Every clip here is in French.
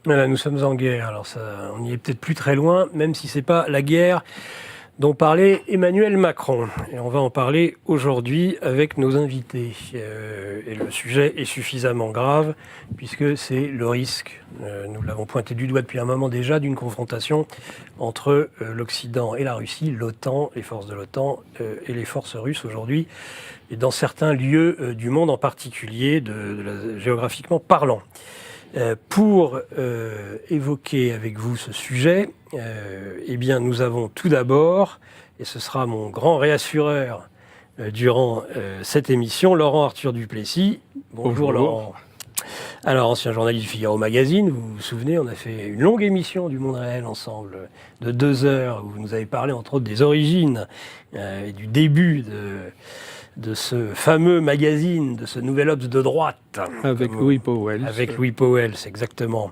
Voilà, nous sommes en guerre, alors on n'y est peut-être plus très loin, même si c'est pas la guerre dont parlait Emmanuel Macron. Et on va en parler aujourd'hui avec nos invités. Et le sujet est suffisamment grave, puisque c'est le risque, nous l'avons pointé du doigt depuis un moment déjà, d'une confrontation entre l'Occident et la Russie, l'OTAN, les forces de l'OTAN et les forces russes aujourd'hui, et dans certains lieux du monde en particulier, géographiquement parlant. Pour évoquer avec vous ce sujet, eh bien, nous avons tout d'abord, et ce sera mon grand réassureur durant cette émission, Laurent Arthur Duplessis. Bonjour Laurent. Alors, ancien journaliste du Figaro Magazine, vous vous souvenez, on a fait une longue émission du Monde Réel ensemble, de 2 heures, où vous nous avez parlé entre autres des origines et du début de ce fameux magazine, de ce nouvel Obs de droite. Avec Louis Pauwels. Avec Louis Pauwels, exactement.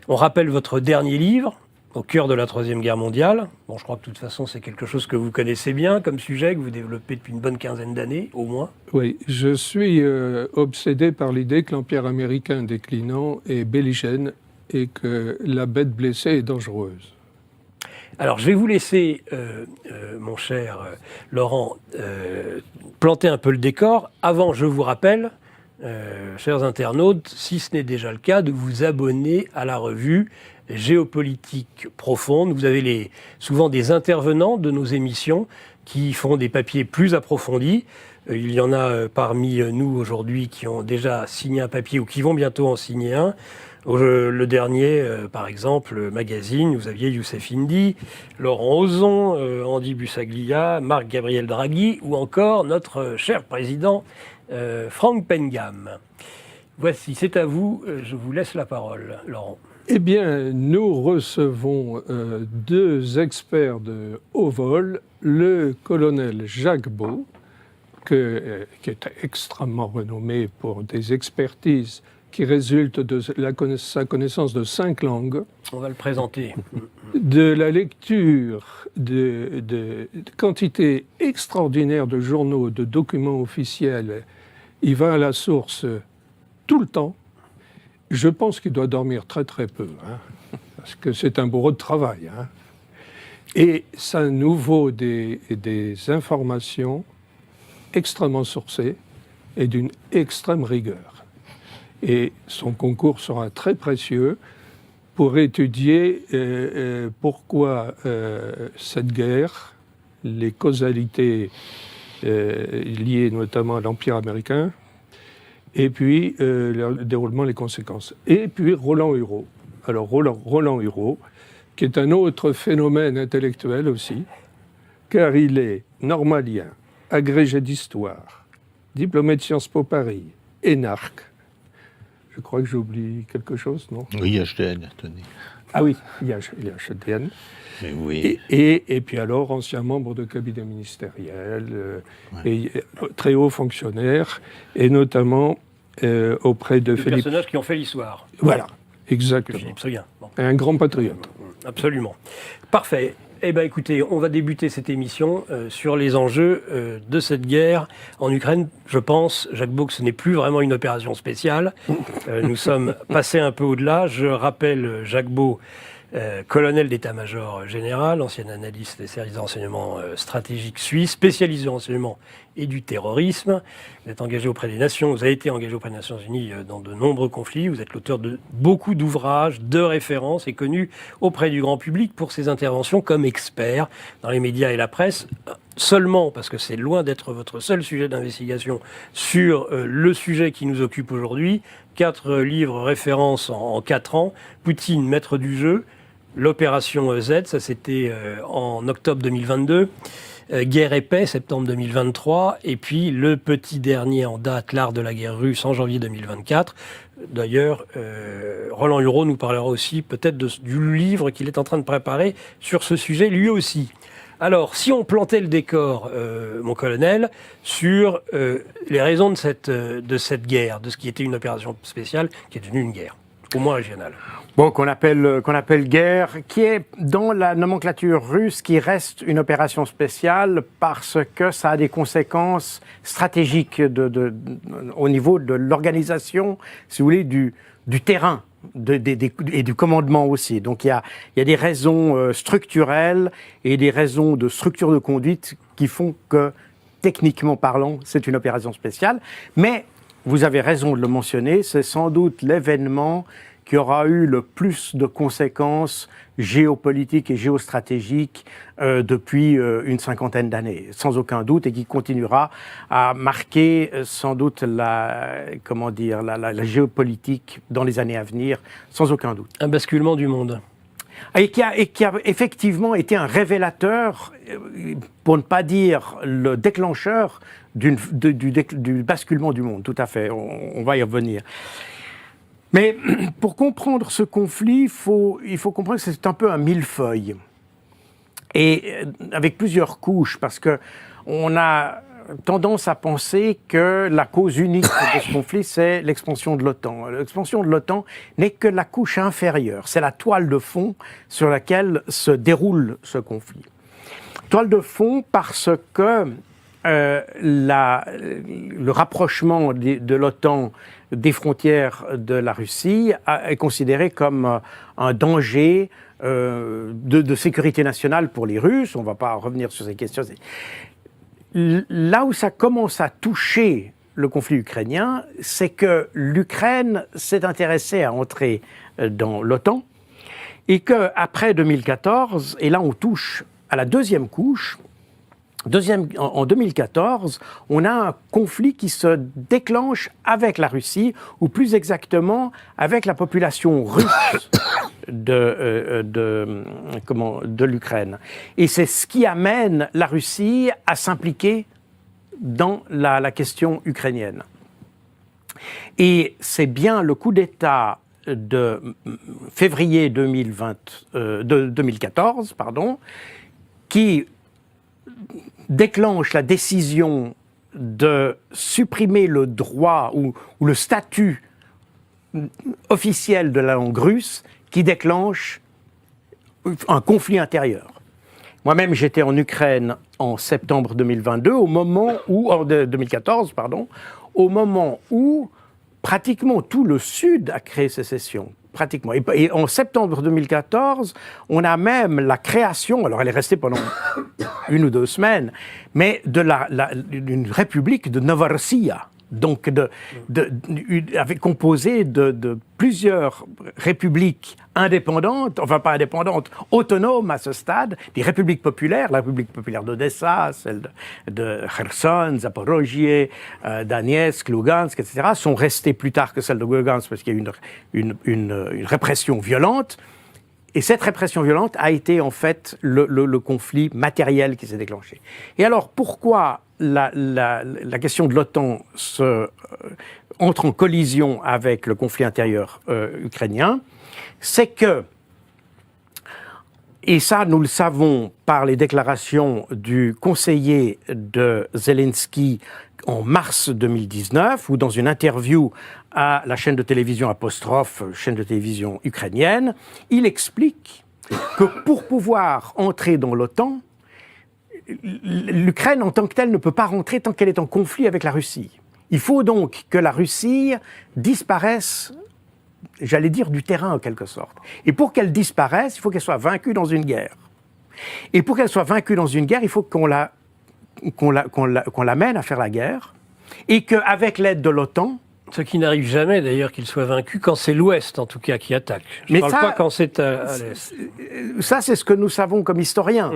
On rappelle votre dernier livre, Au cœur de la Troisième Guerre mondiale. Bon, je crois que de toute façon, c'est quelque chose que vous connaissez bien comme sujet, que vous développez depuis une bonne quinzaine d'années, au moins. Oui, je suis obsédé par l'idée que l'Empire américain déclinant est belligène et que la bête blessée est dangereuse. Alors, je vais vous laisser, mon cher Laurent, planter un peu le décor. Avant, je vous rappelle, chers internautes, si ce n'est déjà le cas, de vous abonner à la revue Géopolitique Profonde. Vous avez souvent des intervenants de nos émissions qui font des papiers plus approfondis. Il y en a parmi nous aujourd'hui qui ont déjà signé un papier ou qui vont bientôt en signer un. Le dernier, par exemple, magazine, vous aviez Youssef Indy, Laurent Ozon, Andy Bussaglia, Marc-Gabriel Draghi ou encore notre cher président Franck Pengam. Voici, c'est à vous, je vous laisse la parole, Laurent. Eh bien, nous recevons 2 experts de haut vol, le colonel Jacques Beau, qui est extrêmement renommé pour des expertises qui résultent de sa connaissance de 5 langues. On va le présenter. De la lecture de quantité extraordinaire de journaux, de documents officiels. Il va à la source tout le temps. Je pense qu'il doit dormir très très peu, parce que c'est un bourreau de travail. Et ça nous vaut des informations extrêmement sourcées et d'une extrême rigueur. Et son concours sera très précieux pour étudier pourquoi cette guerre, les causalités liées notamment à l'Empire américain, et puis le déroulement, les conséquences. Et puis Roland Hureau. Alors Roland Hureau, qui est un autre phénomène intellectuel aussi, car il est normalien, agrégé d'histoire, diplômé de Sciences Po Paris, énarque. Je crois que j'oublie quelque chose, non ? Oui, HDN, tenez. Ah oui, il y a HDN. Mais oui. Et puis alors, ancien membre de cabinet ministériel, et très haut fonctionnaire, et notamment auprès de Philippe... Des personnages qui ont fait l'histoire. Voilà, exactement. Philippe Seguin. Bon. Un grand patriote. Absolument. Parfait. Eh bien, écoutez, on va débuter cette émission sur les enjeux de cette guerre en Ukraine. Je pense, Jacques Beau, que ce n'est plus vraiment une opération spéciale. Nous sommes passés un peu au-delà. Je rappelle Jacques Beau, colonel d'état-major général, ancien analyste des services de renseignement stratégique suisse, spécialisé en renseignement et du terrorisme. Vous êtes engagé auprès des Nations, vous avez été engagé auprès des Nations Unies dans de nombreux conflits. Vous êtes l'auteur de beaucoup d'ouvrages, de références et connu auprès du grand public pour ses interventions comme expert dans les médias et la presse. Seulement, parce que c'est loin d'être votre seul sujet d'investigation sur le sujet qui nous occupe aujourd'hui, 4 livres références en 4 ans, Poutine, maître du jeu, l'opération Z, ça c'était en octobre 2022, Guerre et paix, septembre 2023, et puis le petit dernier en date, L'art de la guerre russe, en janvier 2024. D'ailleurs, Roland Hureau nous parlera aussi peut-être du livre qu'il est en train de préparer sur ce sujet lui aussi. Alors, si on plantait le décor, mon colonel, sur les raisons de cette guerre, de ce qui était une opération spéciale, qui est devenue une guerre, au moins régionale. Bon, qu'on appelle guerre, qui est dans la nomenclature russe, qui reste une opération spéciale parce que ça a des conséquences stratégiques au niveau de l'organisation, si vous voulez, du terrain. et du commandement aussi. Donc il y a des raisons structurelles et des raisons de structure de conduite qui font que, techniquement parlant, c'est une opération spéciale. Mais vous avez raison de le mentionner, c'est sans doute l'événement qui aura eu le plus de conséquences géopolitiques et géostratégiques depuis une cinquantaine d'années, sans aucun doute, et qui continuera à marquer sans doute la géopolitique dans les années à venir, sans aucun doute. Un basculement du monde. Et qui a effectivement été un révélateur, pour ne pas dire le déclencheur du basculement du monde, tout à fait, on va y revenir. Mais pour comprendre ce conflit, il faut comprendre que c'est un peu un millefeuille, et avec plusieurs couches, parce qu'on a tendance à penser que la cause unique de ce conflit, c'est l'expansion de l'OTAN. L'expansion de l'OTAN n'est que la couche inférieure, c'est la toile de fond sur laquelle se déroule ce conflit. Toile de fond parce que le rapprochement de l'OTAN des frontières de la Russie est considéré comme un danger de sécurité nationale pour les Russes. On ne va pas revenir sur ces questions. Là où ça commence à toucher le conflit ukrainien, c'est que l'Ukraine s'est intéressée à entrer dans l'OTAN et qu'après 2014, et là on touche à la deuxième couche, en 2014, on a un conflit qui se déclenche avec la Russie, ou plus exactement avec la population russe de l'Ukraine. Et c'est ce qui amène la Russie à s'impliquer dans la question ukrainienne. Et c'est bien le coup d'État de février 2014, qui déclenche la décision de supprimer le droit ou le statut officiel de la langue russe, qui déclenche un conflit intérieur. Moi-même, j'étais en Ukraine en septembre 2022, au moment où 2014, au moment où pratiquement tout le Sud a créé sécession. Pratiquement. Et en septembre 2014, on a même la création, alors elle est restée pendant 1 ou 2 semaines, mais d'une république de Novorossiya, donc composée de plusieurs républiques indépendantes, enfin pas indépendantes, autonomes à ce stade, des républiques populaires, la République populaire d'Odessa, celle de Kherson, Zaporozhye, Donetsk, Lugansk, etc., sont restées plus tard que celle de Lugansk parce qu'il y a eu une répression violente. Et cette répression violente a été en fait le conflit matériel qui s'est déclenché. Et alors pourquoi la question de l'OTAN entre en collision avec le conflit intérieur ukrainien? C'est que, et ça nous le savons par les déclarations du conseiller de Zelensky en mars 2019, ou dans une interview à la chaîne de télévision Apostrophe, chaîne de télévision ukrainienne, il explique que pour pouvoir entrer dans l'OTAN, l'Ukraine en tant que telle ne peut pas rentrer tant qu'elle est en conflit avec la Russie. Il faut donc que la Russie disparaisse, j'allais dire, du terrain en quelque sorte. Et pour qu'elle disparaisse, il faut qu'elle soit vaincue dans une guerre. Et pour qu'elle soit vaincue dans une guerre, il faut qu'on l'amène à faire la guerre, et qu'avec l'aide de l'OTAN... Ce qui n'arrive jamais d'ailleurs qu'il soit vaincu, quand c'est l'Ouest en tout cas qui attaque. Je ne parle pas quand c'est à l'Est. Ça, c'est ce que nous savons comme historiens.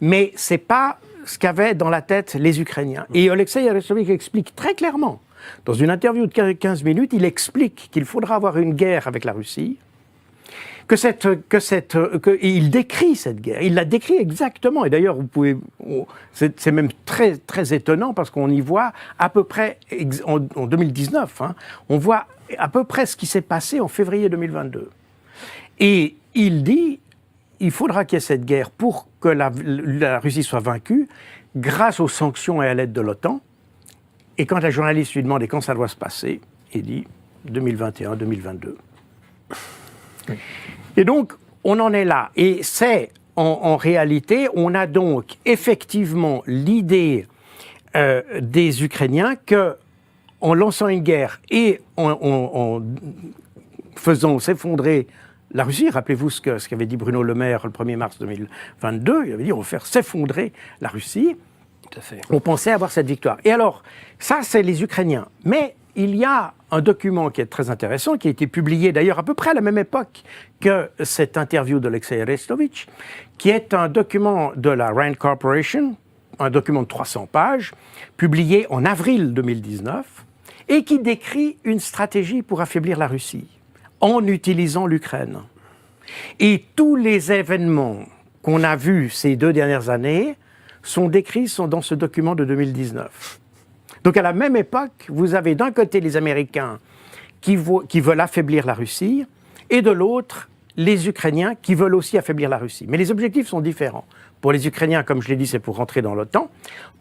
Mais ce n'est pas ce qu'avaient dans la tête les Ukrainiens. Et Oleksiy Arestovitch explique très clairement, dans une interview de 15 minutes, il explique qu'il faudra avoir une guerre avec la Russie, il décrit cette guerre, il la décrit exactement. Et d'ailleurs, c'est même très, très étonnant parce qu'on y voit à peu près, en 2019, on voit à peu près ce qui s'est passé en février 2022. Et il dit, il faudra qu'il y ait cette guerre pour que la Russie soit vaincue grâce aux sanctions et à l'aide de l'OTAN. Et quand la journaliste lui demande quand ça doit se passer, il dit 2021-2022. Et donc, on en est là. Et c'est, en réalité, on a donc effectivement l'idée des Ukrainiens qu'en lançant une guerre et en faisant s'effondrer la Russie. Rappelez-vous ce qu'avait dit Bruno Le Maire le 1er mars 2022. Il avait dit on va faire s'effondrer la Russie. Tout à fait. On pensait avoir cette victoire. Et alors, ça, c'est les Ukrainiens. Mais il y a un document qui est très intéressant, qui a été publié d'ailleurs à peu près à la même époque que cette interview d'Alexei Arestovitch, qui est un document de la Rand Corporation, un document de 300 pages, publié en avril 2019, et qui décrit une stratégie pour affaiblir la Russie en utilisant l'Ukraine. Et tous les événements qu'on a vus ces 2 dernières années sont décrits dans ce document de 2019. Donc à la même époque, vous avez d'un côté les Américains qui veulent affaiblir la Russie, et de l'autre, les Ukrainiens qui veulent aussi affaiblir la Russie. Mais les objectifs sont différents. Pour les Ukrainiens, comme je l'ai dit, c'est pour rentrer dans l'OTAN.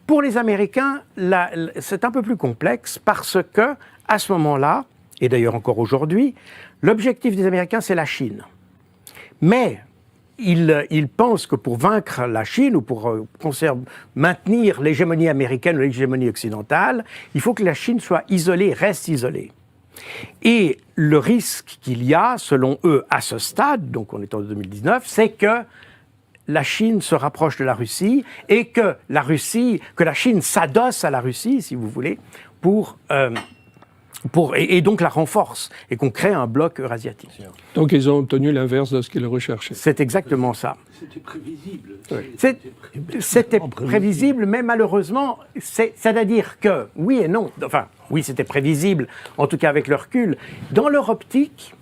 Pour les Américains, c'est un peu plus complexe parce que, à ce moment-là, et d'ailleurs encore aujourd'hui, l'objectif des Américains, c'est la Chine. Mais ils pensent que pour vaincre la Chine ou pour maintenir l'hégémonie américaine ou l'hégémonie occidentale, il faut que la Chine soit isolée, reste isolée. Et le risque qu'il y a, selon eux, à ce stade, donc on est en 2019, c'est que la Chine se rapproche de la Russie et que la Chine s'adosse à la Russie, si vous voulez, et donc la renforce, et qu'on crée un bloc eurasiatique. Donc ils ont obtenu l'inverse de ce qu'ils recherchaient. C'est exactement ça. C'était prévisible. C'était prévisible, mais malheureusement, c'est-à-dire que, oui et non, enfin, oui, c'était prévisible, en tout cas avec le recul. Dans leur optique,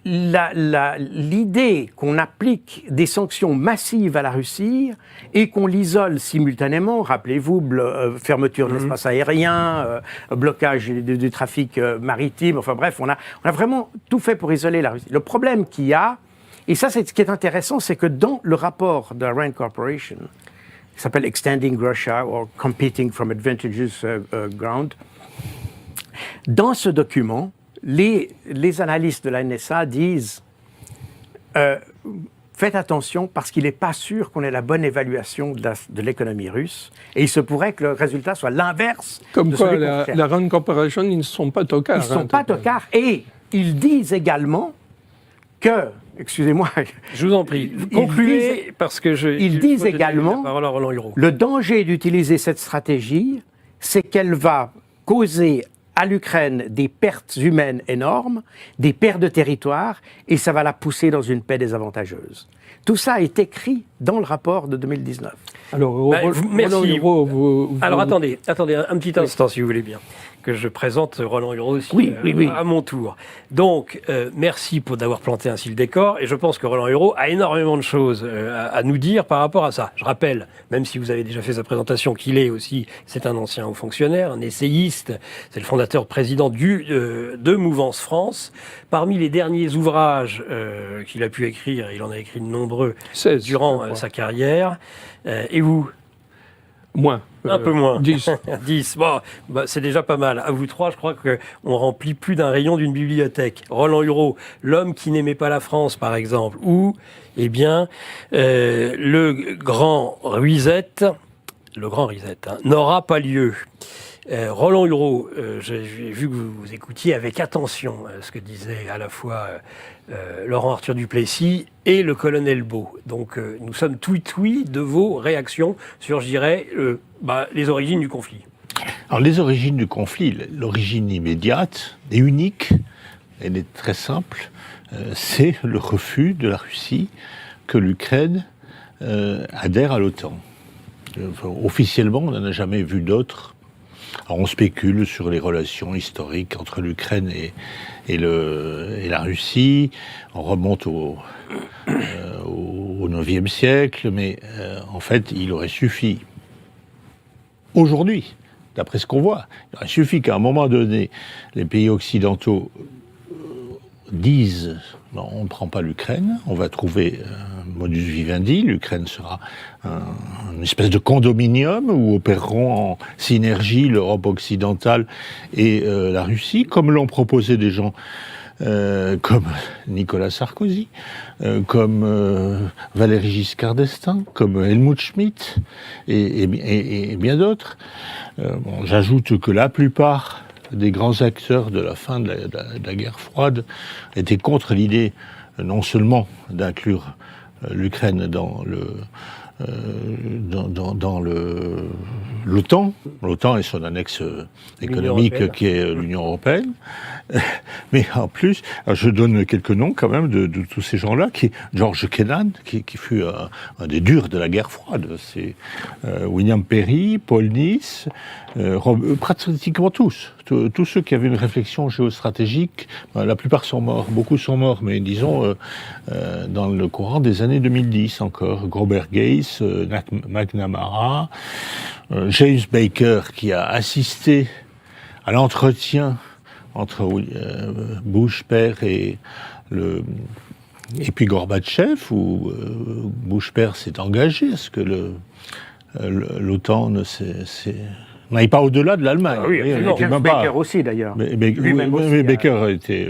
l'idée qu'on applique des sanctions massives à la Russie et qu'on l'isole simultanément, rappelez-vous, fermeture de l'espace aérien, blocage du trafic maritime, enfin bref, on a vraiment tout fait pour isoler la Russie. Le problème qu'il y a, et ça c'est ce qui est intéressant, c'est que dans le rapport de la Rand Corporation, qui s'appelle Extending Russia or Competing from Advantageous Ground, dans ce document, les analystes de la NSA disent faites attention parce qu'il n'est pas sûr qu'on ait la bonne évaluation de l'économie russe et il se pourrait que le résultat soit l'inverse. Comme de quoi, celui qu'on cherche. la Rand Corporation, ils ne sont pas tocards. Ils ne sont pas tocards et ils disent également que, excusez-moi, Je vous en prie, concluez parce que ils disent également la parole à Roland Hureau. le danger d'utiliser cette stratégie, c'est qu'elle va causer à l'Ukraine des pertes humaines énormes, des pertes de territoire, et ça va la pousser dans une paix désavantageuse. Tout ça est écrit dans le rapport de 2019. Alors, merci. Roland Hureau, Alors attendez un petit instant si vous voulez bien, que je présente Roland Hureau aussi Oui. à mon tour. Donc, merci d'avoir planté ainsi le décor, et je pense que Roland Hureau a énormément de choses à nous dire par rapport à ça. Je rappelle, même si vous avez déjà fait sa présentation, qu'il est aussi, c'est un ancien haut fonctionnaire, un essayiste, c'est le fondateur président de Mouvance France. Parmi les derniers ouvrages qu'il a pu écrire, il en a écrit de nombreux 16, durant sa carrière. Et vous ? Moins. Un peu moins. 10. 10. Bon, c'est déjà pas mal. À vous trois, je crois qu'on remplit plus d'un rayon d'une bibliothèque. Roland Hureau, l'homme qui n'aimait pas la France, par exemple. Ou, eh bien, le grand Ruizet, n'aura pas lieu. Roland Hureau, j'ai vu que vous écoutiez avec attention ce que disaient à la fois Laurent Arthur Duplessis et le colonel Beau. Donc nous sommes tout-oui de vos réactions sur, je dirais, les origines du conflit. Alors les origines du conflit, l'origine immédiate et unique, elle est très simple, c'est le refus de la Russie que l'Ukraine adhère à l'OTAN. Officiellement, on n'en a jamais vu d'autres. Alors on spécule sur les relations historiques entre l'Ukraine et la Russie. On remonte au IXe siècle, mais en fait, il aurait suffi, aujourd'hui, d'après ce qu'on voit, il aurait suffi qu'à un moment donné, les pays occidentaux disent non, on ne prend pas l'Ukraine, on va trouver un modus vivendi, l'Ukraine sera une espèce de condominium où opéreront en synergie l'Europe occidentale et la Russie, comme l'ont proposé des gens comme Nicolas Sarkozy, comme Valéry Giscard d'Estaing, comme Helmut Schmidt et bien d'autres. J'ajoute que la plupart des grands acteurs de la fin de la guerre froide étaient contre l'idée non seulement d'inclure l'Ukraine dans l'OTAN. L'OTAN et son annexe économique qui est l'Union européenne. Mais en plus, je donne quelques noms quand même de tous ces gens-là. George Kennan, qui fut un des durs de la guerre froide. C'est William Perry, Paul Nice, pratiquement tous ceux qui avaient une réflexion géostratégique. La plupart sont morts, beaucoup sont morts, mais disons dans le courant des années 2010 encore. Grover Gates, McNamara, James Baker, qui a assisté à l'entretien entre Bush père et puis Gorbatchev, où Bush père s'est engagé à ce que l'OTAN n'aille pas au-delà de l'Allemagne. Ah oui, James Baker aussi d'ailleurs. Mais Baker était,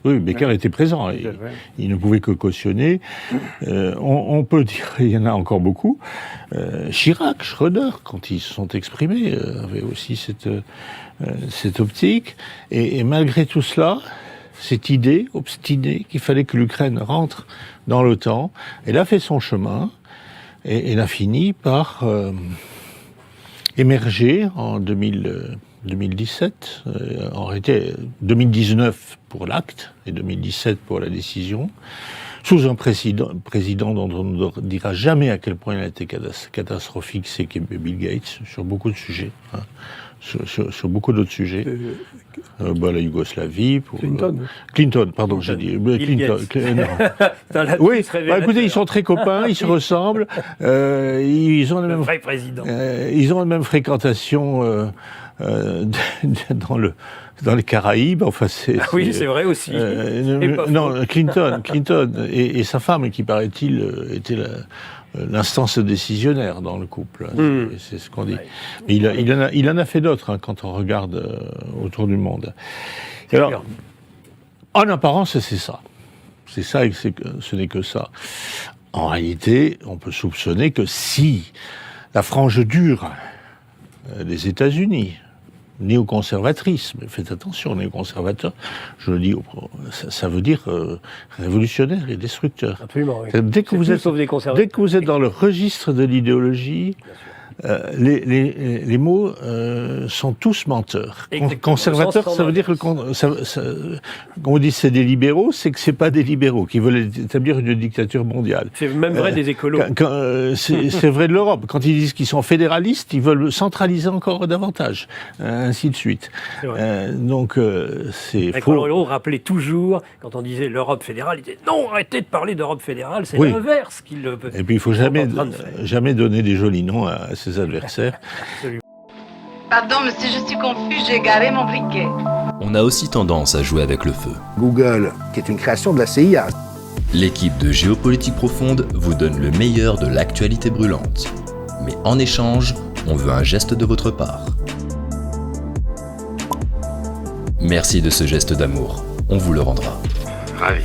Baker était présent. Il ne pouvait que cautionner. On peut dire, il y en a encore beaucoup. Chirac, Schröder, quand ils se sont exprimés, avaient aussi cette optique. Et malgré tout cela, cette idée obstinée qu'il fallait que l'Ukraine rentre dans l'OTAN, elle a fait son chemin et elle a fini par émerger en 2017, en réalité 2019 pour l'acte et 2017 pour la décision, sous un président dont on ne dira jamais à quel point il a été catastrophique, c'est Bill Gates, sur beaucoup de sujets. Hein. Sur beaucoup d'autres sujets. La Yougoslavie. Clinton, pardon, j'ai dit. Oui, écoutez, ils sont très copains, ils se ressemblent. Ils ont la même fréquentation dans les Caraïbes. Enfin, c'est vrai aussi. Clinton et sa femme, qui paraît-il était l'instance décisionnaire dans le couple, c'est ce qu'on dit. Mais il en a fait d'autres quand on regarde autour du monde. Alors, en apparence, c'est ça. C'est ça et ce n'est que ça. En réalité, on peut soupçonner que si la frange dure des États-Unis, néoconservatrisme, faites attention, néoconservateur, je le dis, ça veut dire révolutionnaire et destructeur. Absolument, oui. Dès que vous êtes dans le registre de l'idéologie, les mots sont tous menteurs. Conservateur, ça veut dire que quand on dit c'est des libéraux, c'est que c'est pas des libéraux qui veulent établir une dictature mondiale. C'est même vrai des écolos. C'est vrai de l'Europe. Quand ils disent qu'ils sont fédéralistes, ils veulent centraliser encore davantage, ainsi de suite. Donc c'est faux. Colombo rappelait toujours, quand on disait l'Europe fédérale, il disait non, arrêtez de parler d'Europe fédérale, c'est l'inverse qu'il. Et puis il faut jamais donner des jolis noms à ses adversaires. Pardon, monsieur, je suis confus, j'ai garé mon briquet. On a aussi tendance à jouer avec le feu. Google, qui est une création de la CIA. L'équipe de Géopolitique Profonde vous donne le meilleur de l'actualité brûlante. Mais en échange, on veut un geste de votre part. Merci de ce geste d'amour. On vous le rendra. Ravi.